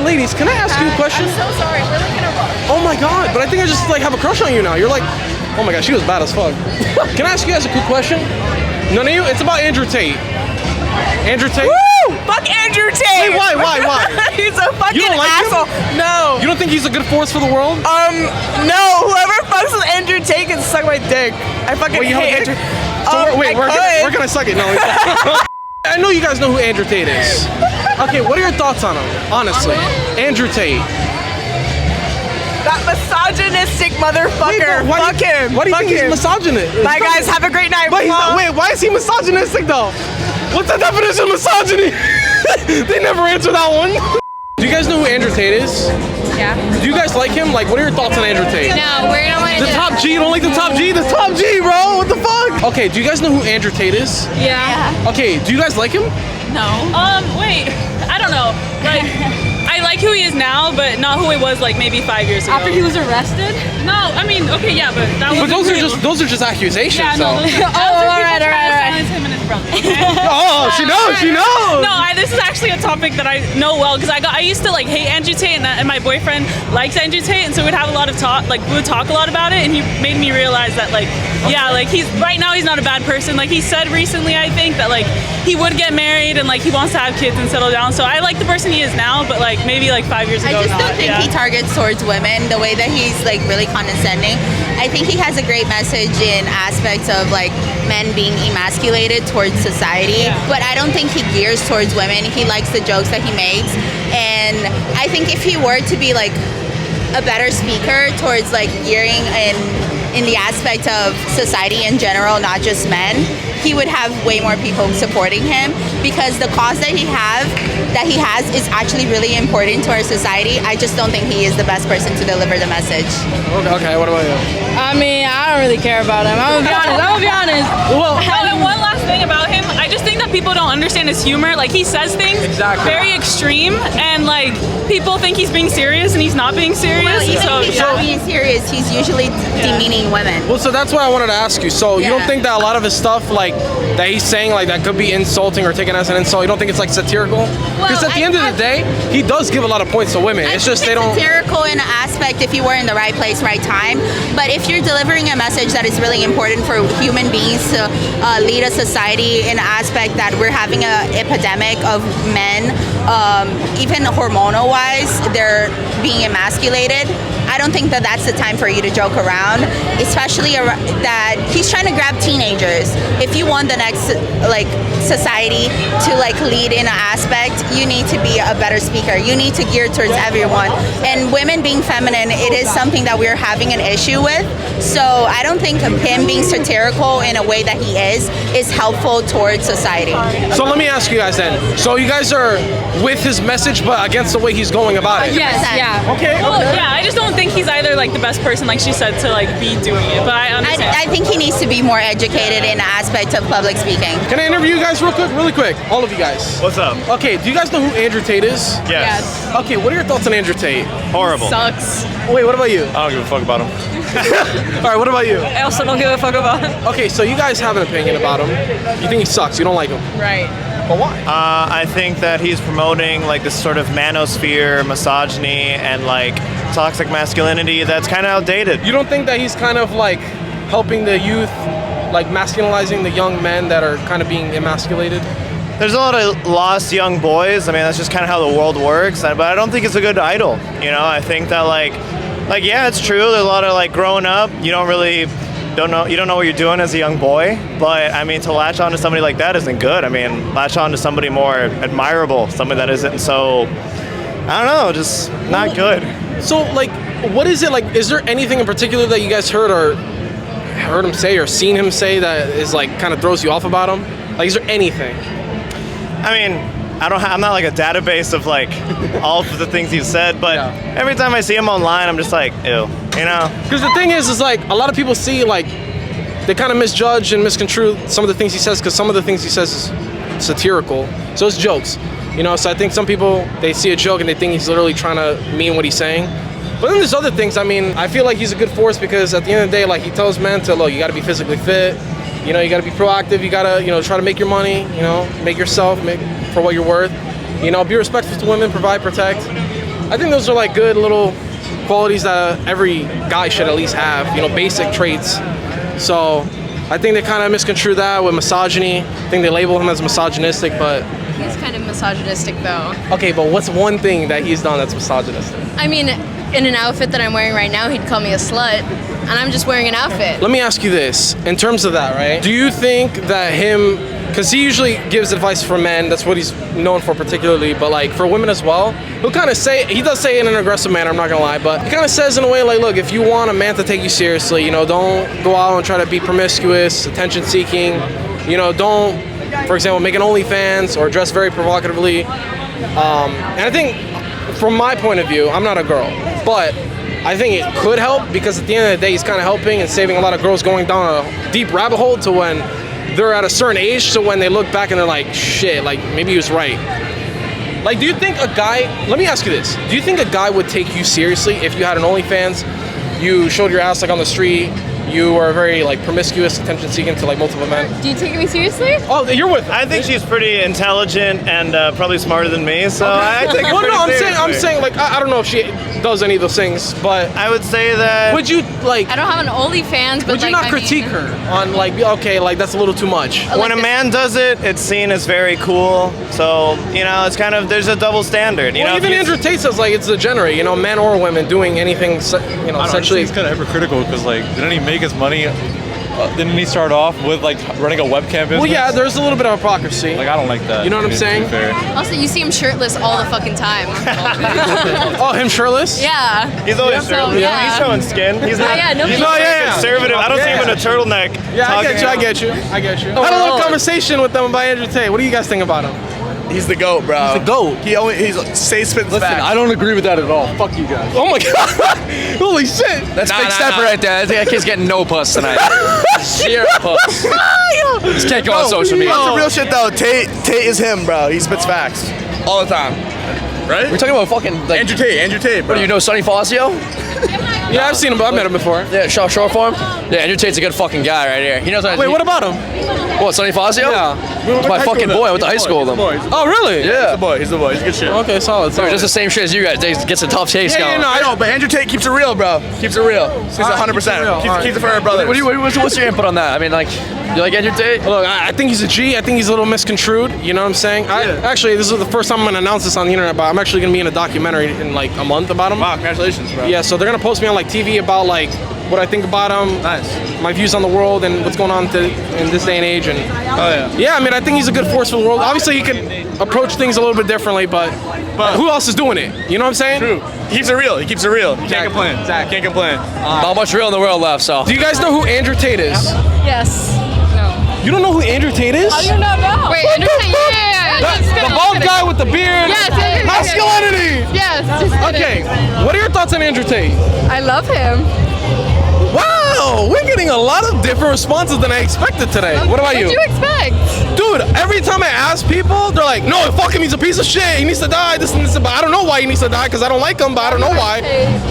ladies, can I ask you a question? I'm so sorry. We're like in a rush. Oh my god, but I think I just like have a crush on you now. You're like, oh my god, she was bad as fuck. Can I ask you guys a quick question? None of you? It's about Andrew Tate. Andrew Tate? Woo! Fuck Andrew Tate! Wait, why? He's a fucking You don't like asshole. him? No. You don't think he's a good force for the world? No. Whoever fucks with Andrew Tate can suck my dick. I fucking Wait, you hate have a Andrew. dick? So where can I suck it? No. I know you guys know who Andrew Tate is. Okay, what are your thoughts on him? Honestly, Andrew Tate. That misogynistic motherfucker. Why Fuck him. Why do you Fuck think he's him. misogynist? Bye, guys. Have a great night. But wait, why is he misogynistic though? What's the definition of misogyny? They never answer that one. Do you guys know who Andrew Tate is? Yeah. Do you guys like him? Like, what are your thoughts on Andrew Tate? No, we're not going to The top G, you don't like the top G? The top G, bro, what the fuck? Okay, do you guys know who Andrew Tate is? Yeah. Okay, do you guys like him? No. Wait, I don't know. Like, I like who he is now, but not who he was like maybe 5 years ago. After he was arrested? No, I mean, okay, yeah, but that was. But those are just accusations. Yeah, no. So. All right. Him and his brother. Okay? Oh, she knows. No, this is actually a topic that I know well because I used to like hate Andrew Tate and my boyfriend likes Andrew Tate, and so we'd have a lot of talk. Like we would talk a lot about it, and he made me realize that like yeah, like he's right now he's not a bad person. Like he said recently, I think that like he would get married and like he wants to have kids and settle down. So I like the person he is now, but like maybe like 5 years ago. I just don't think yeah. he targets towards women the way that he's like really condescending. I think he has a great message in aspects of like men being emasculated towards society, but I don't think he gears towards women. He likes the jokes that he makes, and I think if he were to be like a better speaker towards like gearing in the aspect of society in general, not just men, he would have way more people supporting him because the cause that he has is actually really important to our society. I just don't think he is the best person to deliver the message. Okay, what about you? I mean, I don't really care about him. I'm gonna be honest. Well, And one last thing about him, I just think that people don't understand his humor. Like he says things very extreme, and like people think he's being serious, and he's not being serious. Well, even so, if he's not being serious, he's usually demeaning women. Well, so that's why I wanted to ask you. So you don't think that a lot of his stuff, like that he's saying, like that could be insulting or taken as an insult? You don't think it's like satirical? Because at the end of the day, he does give a lot of points to women. It's just they don't. Satirical in an aspect if you were in the right place, right time. But if you're delivering a message that is really important for human beings to lead a society in an aspect that we're having an epidemic of men, even hormonal wise, they're being emasculated. I don't think that that's the time for you to joke around, especially that he's trying to grab teenagers. If you want the next like society to like lead in an aspect, you need to be a better speaker. You need to gear towards everyone. And women being feminine, it is something that we're having an issue with. So I don't think him being satirical in a way that he is helpful towards society. So let me ask you guys then. So you guys are with his message, but against the way he's going about it. Yes, yeah. Okay. well, yeah, I just don't think he's either like the best person, like she said, to like be doing it. But I understand. I think he needs to be more educated in the aspect of public speaking. Can I interview you guys really quick? All of you guys. What's up? Okay, do you guys know who Andrew Tate is? Yes. Okay, what are your thoughts on Andrew Tate? Horrible. Sucks. Wait, what about you? I don't give a fuck about him. All right, what about you? I also don't give a fuck about him. Okay, so you guys have an opinion about him. You think he sucks. You don't like him. Right. But why? I think that he's promoting like this sort of manosphere, misogyny, and like toxic masculinity that's kind of outdated. You don't think that he's kind of like helping the youth, like masculinizing the young men that are kind of being emasculated? There's a lot of lost young boys. I mean, that's just kind of how the world works. But I don't think it's a good idol. You know, I think that like yeah, it's true. There's a lot of like growing up. You don't know what you're doing as a young boy. But I mean, to latch on to somebody like that isn't good. I mean, latch on to somebody more admirable, somebody that isn't so, I don't know, just not good. So like, what is it like? Is there anything in particular that you guys heard him say or seen him say that is like kind of throws you off about him? Like, is there anything? I mean, I'm not like a database of like all of the things he's said, but every time I see him online, I'm just like, ew, you know? Because the thing is like a lot of people see like they kind of misjudge and misconstrue some of the things he says because some of the things he says is satirical, so it's jokes, you know. So I think some people they see a joke and they think he's literally trying to mean what he's saying. But then there's other things. I mean, I feel like he's a good force because at the end of the day, like he tells men to look, you got to be physically fit. You know, you got to be proactive. You got to, you know, try to make your money. You know, make yourself, make for what you're worth. You know, be respectful to women, provide, protect. I think those are like good little qualities that every guy should at least have, you know, basic traits. So I think they kind of misconstrue that with misogyny. I think they label him as misogynistic, but... He's kind of misogynistic, though. Okay, but what's one thing that he's done that's misogynistic? I mean, in an outfit that I'm wearing right now, he'd call me a slut, and I'm just wearing an outfit. Let me ask you this. In terms of that, right? Do you think that him... Because he usually gives advice for men, that's what he's known for particularly, but like for women as well, he'll kind of say, he does say it in an aggressive manner, I'm not gonna lie, but he kind of says in a way like, look, if you want a man to take you seriously, you know, don't go out and try to be promiscuous, attention seeking, you know, don't, for example, make an OnlyFans or dress very provocatively. And I think from my point of view, I'm not a girl, but I think it could help because at the end of the day, he's kind of helping and saving a lot of girls going down a deep rabbit hole to when they're at a certain age, so when they look back and they're like, shit, like maybe he was right. Like, do you think a guy, let me ask you this, do you think a guy would take you seriously if you had an OnlyFans, you showed your ass like on the street, you were very like promiscuous, attention seeking to like multiple men? Do you take me seriously? Oh, you're with her. I think she's pretty intelligent and probably smarter than me, so I take it Well, pretty no, I'm seriously. saying like, I don't know if she does any of those things, but I would say that... would you like, I don't have an OnlyFans, but would you like, not critique her on like, okay, like that's a little too much? when a man does it, it's seen as very cool. So, you know, it's kind of, there's a double standard. You Well, know, even if you- Andrew Tate says like it's degenerate, you know, men or women doing anything, you know, sexually. He's kind of hypocritical because like, didn't he make his money? Didn't he start off with like running a webcam business? Well, yeah, there's a little bit of hypocrisy. Like I don't like that. You know what I'm to be saying? fair. Also, you see him shirtless all the fucking time. Oh, him shirtless? Yeah. He's always shirtless. yeah. He's showing skin. He's not, yeah, no he's big not deal. very Yeah. conservative. I don't see him in a turtleneck. Yeah, I talking. get you. I get you. I had a little conversation with them about Andrew Tate. What do you guys think about him? He's the GOAT, bro. He's the GOAT. He's say spits Listen, facts. I don't agree with that at all. Fuck you guys. Oh my god! Holy shit! That's big step right there. I think that kid's getting no puss tonight. Zero puss. Just can't go on social media. That's the real shit though. Tate is him, bro. He spits facts all the time. Right? We're talking about fucking like. Andrew Tate, bro. What do you know, Sonny Fazio? Yeah, I've seen him, but I've met him before. Yeah, short form. Yeah, Andrew Tate's a good fucking guy right here. He knows how to. Wait, what about him? What, Sonny Fazio? Yeah. It's my fucking boy. I went to high school with him. Oh, really? Yeah. He's the boy. He's good shit. Okay, solid. They're just the same shit as you guys. They gets a tough taste Yeah, going. no, I know, but Andrew Tate keeps it real, bro. Keeps it real. He's 100%. Keeps it for our brothers. What's your input on that? I mean, like, you like Andrew Tate? Look, I think he's a G. I think he's a little misconstrued. You know what I'm saying? Actually, this is the first time I'm gonna announce this on the internet, but I'm actually gonna be in a documentary in like a month about him. Wow, congratulations, bro. Yeah, so they're gonna post me on like TV about like what I think about him, Nice. my views on the world, and what's going on in this day and age. And yeah, I mean, I think he's a good force for the world. Obviously, he can approach things a little bit differently, but who else is doing it? You know what I'm saying? True. He keeps it real. You can't complain. Exactly. Can't complain. Not much real in the world left, so. Do you guys know who Andrew Tate is? Yes. You don't know who Andrew Tate is? How do you not know? Wait, Andrew Tate, yeah. The bald guy with the beard. Yes, Masculinity. Yes. Okay, what are your thoughts on Andrew Tate? I love him. Wow, we're getting a lot of different responses than I expected today. What about What you? did you expect? Dude, every time I ask people, they're like, no, fuck him, he's a piece of shit, he needs to die, this and this, but I don't know why he needs to die, because I don't like him, but I don't know why.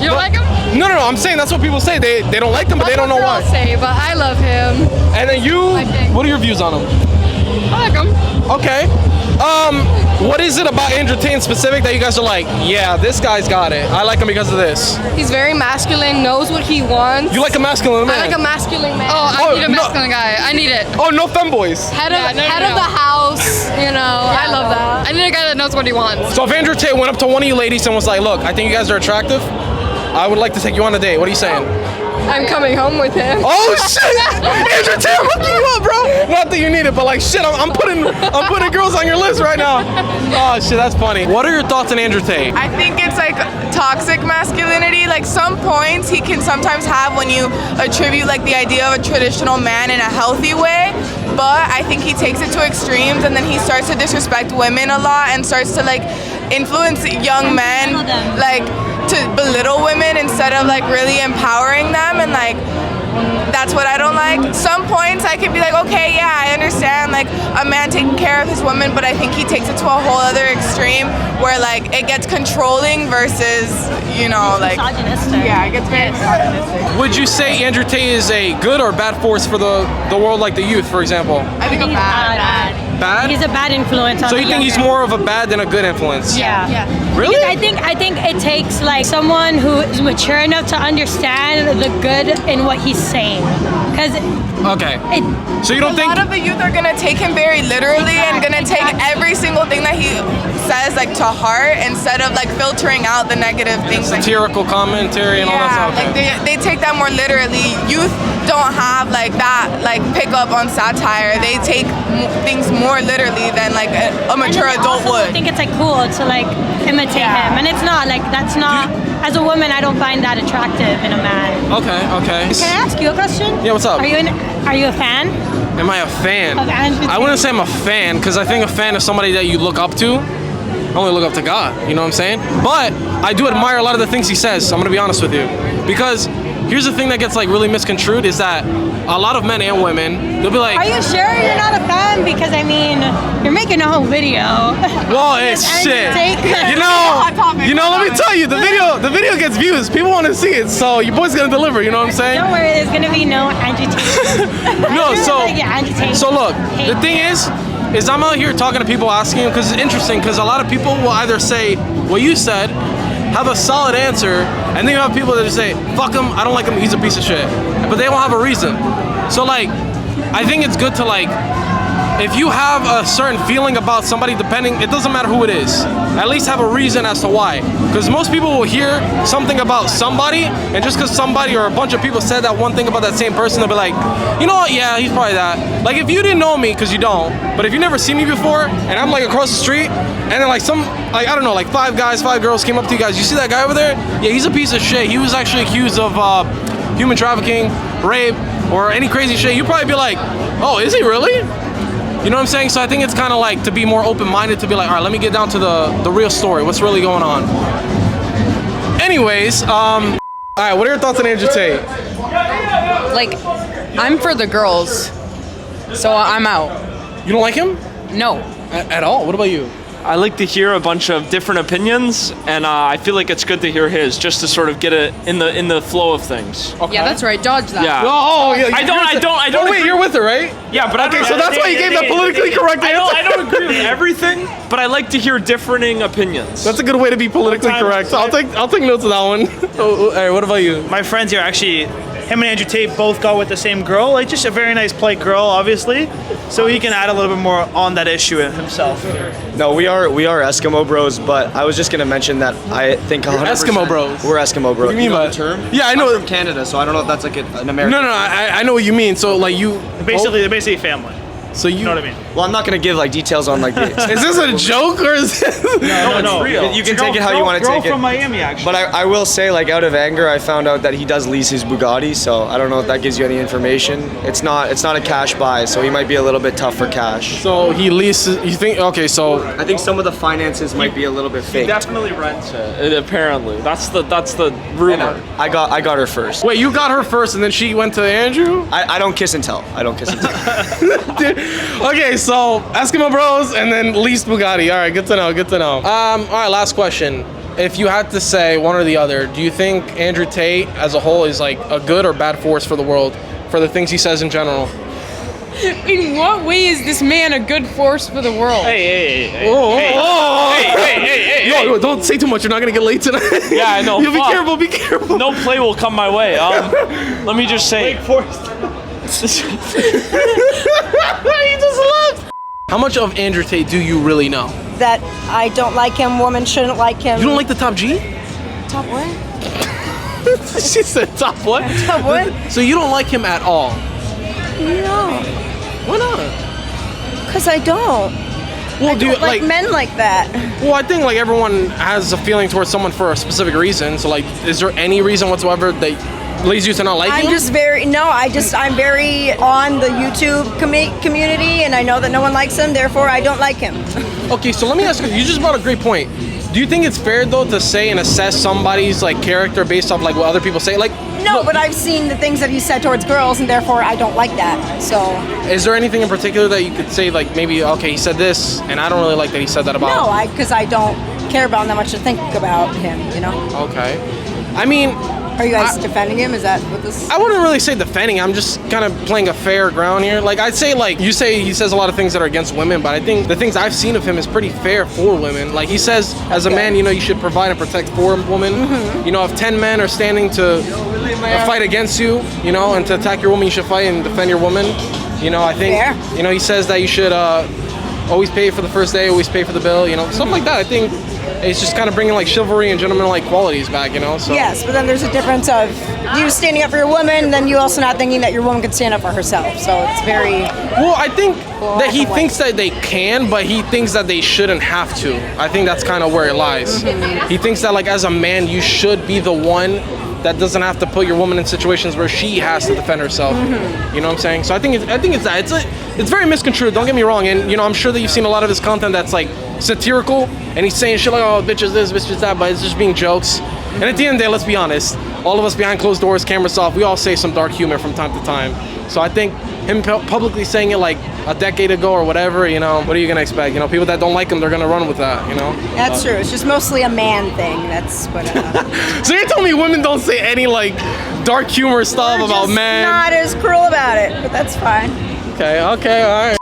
You don't like him? No, I'm saying that's what people say, they don't like him, but they don't know why. That's what girls say, but I love him. And then you, Okay. what are your views on him? I like him. Okay. What is it about Andrew Tate in specific that you guys are like, yeah, this guy's got it, I like him because of this? He's very masculine, knows what he wants. You like a masculine man? I like a masculine man. Oh, I need a no. masculine guy. I need it. Oh, no femboys. Head of the house, you know. I love that. I need a guy that knows what he wants. So if Andrew Tate went up to one of you ladies and was like, look, I think you guys are attractive, I would like to take you on a date, what are you saying? I'm coming home with him. Oh shit! Andrew Tate, I'm hooking you up, bro. Not that you need it, but like shit, I'm putting girls on your list right now. Oh shit, that's funny. What are your thoughts on Andrew Tate? I think it's like toxic masculinity. Like some points he can sometimes have when you attribute like the idea of a traditional man in a healthy way. But I think he takes it to extremes and then he starts to disrespect women a lot and starts to like influence young men like to belittle women instead of like really empowering them, and like that's what I don't like. Some points I could be like, okay, yeah, I understand like a man taking care of his woman, but I think he takes it to a whole other extreme where like it gets controlling versus, you know, like yeah, it gets very misogynistic. Would you say Andrew Tate is a good or bad force for the world, like the youth, for example? I think a bad. Bad? He's a bad influence on So the you think he's younger- more of a bad than a good influence? Yeah. Really? Because I think it takes like someone who is mature enough to understand the good in what he's saying. Because Okay. So you don't A think? lot of the youth are gonna take him very literally and gonna take every single thing that he says like to heart instead of like filtering out the negative things. Satirical commentary and all that stuff. Like they take that more literally. Youth don't have like that like pick up on satire. They take things more literally than like a mature adult would. I think it's like cool to like imitate him, and it's not like that's not. As a woman, I don't find that attractive in a man. Okay. Can I ask you a question? Yeah, what's up? Are you a fan? Am I a fan? Of Andrew Tate? I wouldn't say I'm a fan because I think a fan is somebody that you look up to. I only look up to God, you know what I'm saying? But I do admire a lot of the things he says, so I'm gonna be honest with you. Because here's the thing that gets like really misconstrued is that a lot of men and women, they'll be like, Are you sure you're not a fan? Because I mean, you're making a whole video. well, it's shit. You know, let me tell you, the video gets views. People want to see it, so your boy's gonna deliver, you know what I'm saying? Don't worry, there's gonna be no Andrew Tate. No, so look, Hate. the thing is I'm out here talking to people asking them because it's interesting because a lot of people will either say what you said, have a solid answer, and then you have people that just say, fuck him, I don't like him, he's a piece of shit. But they won't have a reason. So like, I think it's good to like, if you have a certain feeling about somebody, it doesn't matter who it is, at least have a reason as to why. Because most people will hear something about somebody, and just because somebody or a bunch of people said that one thing about that same person, they'll be like, you know what, yeah, he's probably that. Like if you didn't know me, because you don't, but if you never seen me before, and I'm like across the street, and then like I don't know, like 5 guys, 5 girls came up to you guys, you see that guy over there? Yeah, he's a piece of shit. He was actually accused of human trafficking, rape, or any crazy shit. You'd probably be like, oh, is he really? You know what I'm saying? So I think it's kind of like to be more open-minded, to be like, all right, let me get down to the real story. What's really going on? Anyways, all right, what are your thoughts on Andrew Tate? Like, I'm for the girls, so I'm out. You don't like him? No. At all? What about you? I like to hear a bunch of different opinions, and I feel like it's good to hear his, just to sort of get it in the flow of things. Okay. Yeah, that's right. Dodge that. Yeah. Oh, yeah. I don't. Oh, wait, you're with her, right? Yeah, but okay, so that's why you gave that politically correct answer. I don't agree with everything, but I like to hear differing opinions. That's a good way to be politically correct. I'll take notes of that one. All right, what about you? My friends here actually, him and Andrew Tate both got with the same girl. Like just a very nice play girl, obviously. So he can add a little bit more on that issue himself. No, we are Eskimo bros, but I was just gonna mention that I think 100%. Eskimo bros. We're Eskimo bros. What do you mean by the term? Yeah, I know. I'm from Canada, so I don't know if that's like an American. No, I know what you mean. So like you they're basically family. So you know what I mean? Well, I'm not gonna give like details on like the. Is this a joke or is this? No, real. You can take it how you want to take it. Girl from Miami, actually. But I will say, like, out of anger, I found out that he does lease his Bugatti, so I don't know if that gives you any information. It's not a cash buy, so he might be a little bit tough for cash. So he leases. You think? Okay, so I think some of the finances might be a little bit fake. He definitely rents it. Apparently, that's the rumor. I got her first. Wait, you got her first, and then she went to Andrew? I don't kiss and tell. Okay, so Eskimo Bros and then leased Bugatti. All right, good to know. All right, last question. If you had to say one or the other, do you think Andrew Tate as a whole is like a good or bad force for the world, for the things he says in general? In what way is this man a good force for the world? Hey. Yo, don't say too much. You're not gonna get late tonight. Yeah, I know. Be careful. No play will come my way. Let me just say. Wake Forest. He just left. How much of Andrew Tate do you really know? That I don't like him, women shouldn't like him. You don't like the top G? Top what? She said top what? Top what? So you don't like him at all? No. Why not? Because I don't. Well, I don't like men like that. Well, I think like everyone has a feeling towards someone for a specific reason. So like, is there any reason whatsoever that leads you to not like him? I'm very on the YouTube community, and I know that no one likes him, therefore I don't like him. Okay, so let me ask you, you just brought a great point. Do you think it's fair though to say and assess somebody's like character based off like what other people say? Like, no, but I've seen the things that he said towards girls, and therefore I don't like that. So is there anything in particular that you could say like maybe, okay, he said this and I don't really like that he said that about? No, because I don't care about him that much to think about him, you know? Okay. I mean, Are you guys defending him? Is that what this? I wouldn't really say defending. I'm just kind of playing a fair ground here. Like I'd say, like you say, he says a lot of things that are against women, but I think the things I've seen of him is pretty fair for women. Like he says, as a man, you know, you should provide and protect for a woman. You know, if 10 men are standing to fight against you, you know, and to attack your woman, you should fight and defend your woman. You know, I think, you know, he says that you should always pay for the first day, always pay for the bill. You know, stuff like that. I think it's just kind of bringing like chivalry and gentleman-like qualities back, you know. So. Yes, but then there's a difference of you standing up for your woman, then you also not thinking that your woman can stand up for herself. So it's very. Well, I think that he thinks that they can, but he thinks that they shouldn't have to. I think that's kind of where it lies. He thinks that like as a man, you should be the one that doesn't have to put your woman in situations where she has to defend herself. You know what I'm saying? So I think it's very misconstrued. Don't get me wrong, and you know I'm sure that you've seen a lot of his content that's like satirical, and he's saying shit like, "Oh, bitch is this, bitch is that," but it's just being jokes. And at the end of the day, let's be honest. All of us behind closed doors, cameras off, we all say some dark humor from time to time. So I think him publicly saying it like a decade ago or whatever, you know, what are you gonna expect? You know, people that don't like him, they're gonna run with that. You know. That's true. It's just mostly a man thing. That's what. So you're telling me women don't say any like dark humor stuff about men? Not as cruel about it, but that's fine. Okay, all right.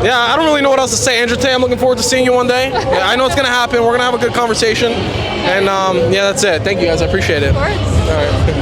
Yeah, I don't really know what else to say. Andrew Tate, I'm looking forward to seeing you one day. Yeah, I know it's gonna happen. We're gonna have a good conversation, and yeah, that's it. Thank you guys. I appreciate it. Of course. All right.